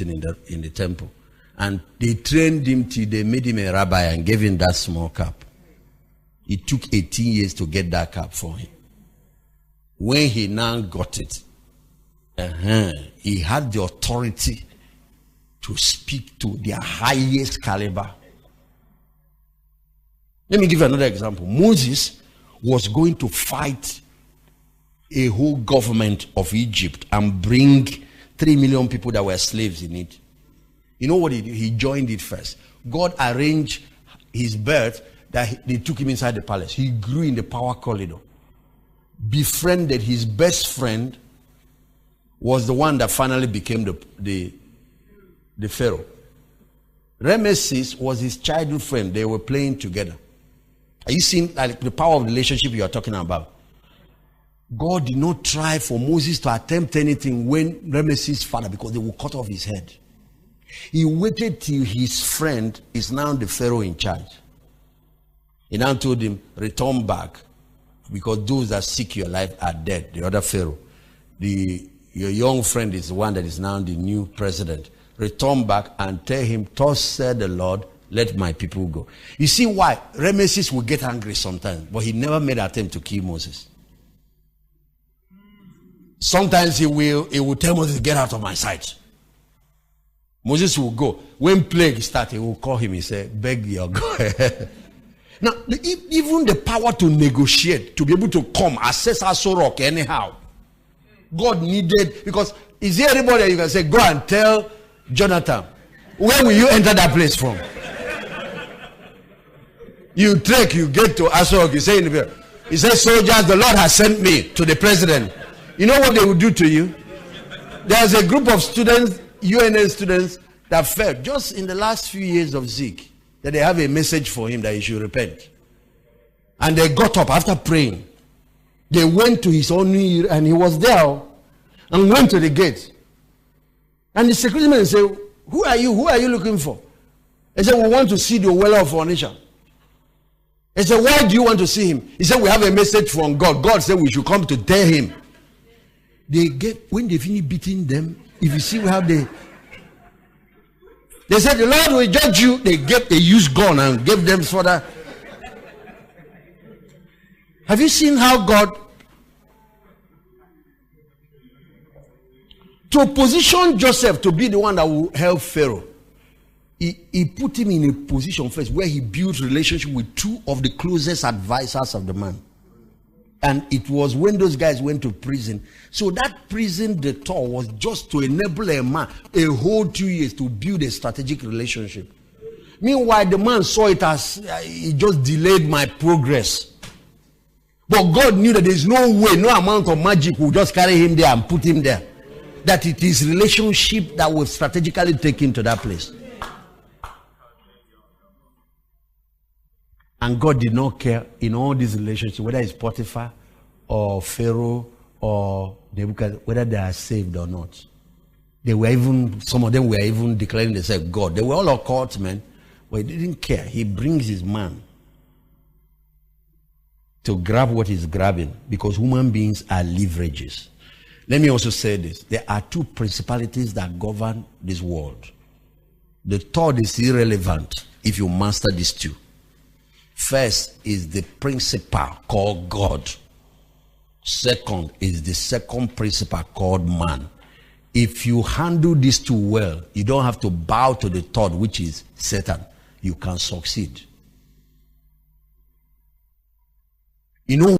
everything in the temple. And they trained him till they made him a rabbi and gave him that small cap. It took 18 years to get that cap for him. When he now got it, he had the authority to speak to their highest caliber. Let me give you another example. Moses was going to fight a whole government of Egypt and bring 3 million people that were slaves in it. You know what he did? He joined it first. God arranged his birth that they took him inside the palace. He grew in the power corridor. Befriended his best friend, was the one that finally became the Pharaoh. Ramesses was his childhood friend. They were playing together. Are you seeing like the power of relationship you are talking about? God did not try for Moses to attempt anything when Ramesses' father, because they will cut off his head. He waited till his friend is now the Pharaoh in charge. He now told him, return back, because those that seek your life are dead. The other Pharaoh. Your young friend is the one that is now the new president. Return back and tell him, thus said the Lord, let my people go. You see why Ramesses will get angry sometimes, but he never made an attempt to kill Moses. Sometimes he will tell Moses, get out of my sight. Moses will go. When plague starts, he will call him. He say, beg your God. Now, even the power to negotiate, to be able to come, access Aso Rock anyhow, God needed, because is there anybody that you can say, go and tell Jonathan, where will you enter that place from? You trek, you get to Aso Rock, you say in the prayer, he says, soldiers, the Lord has sent me to the president. You know what they will do to you? There's a group of students, UNA students, that felt just in the last few years of Zeke that they have a message for him that he should repent. And they got up after praying. They went to his own and he was there and went to the gate. And the security man said, who are you? Who are you looking for? He said, we want to see the Weller of Onitsha. He said, why do you want to see him? He said, we have a message from God. God said we should come to tell him. When they finish beating them, if you see we have they said, the Lord will judge you. They used gun and gave them further. Have you seen how God, to position Joseph to be the one that will help Pharaoh, he put him in a position first where he built relationship with two of the closest advisors of the man. And it was when those guys went to prison. So that prison detour was just to enable a man a whole 2 years to build a strategic relationship. Meanwhile, the man saw it as it just delayed my progress. But God knew that there is no way, no amount of magic will just carry him there and put him there. That it is relationship that will strategically take him to that place. And God did not care in all these relationships, whether it's Potiphar or Pharaoh or Nebuchadnezzar, whether they are saved or not. Some of them were even declaring themselves God. They were all occult men, but he didn't care. He brings his man to grab what he's grabbing, because human beings are leverages. Let me also say this. There are two principalities that govern this world. The third is irrelevant if you master these two. First is the principle called God. Second is the second principle called man. If you handle these two well, you don't have to bow to the third, which is Satan. You can succeed. You know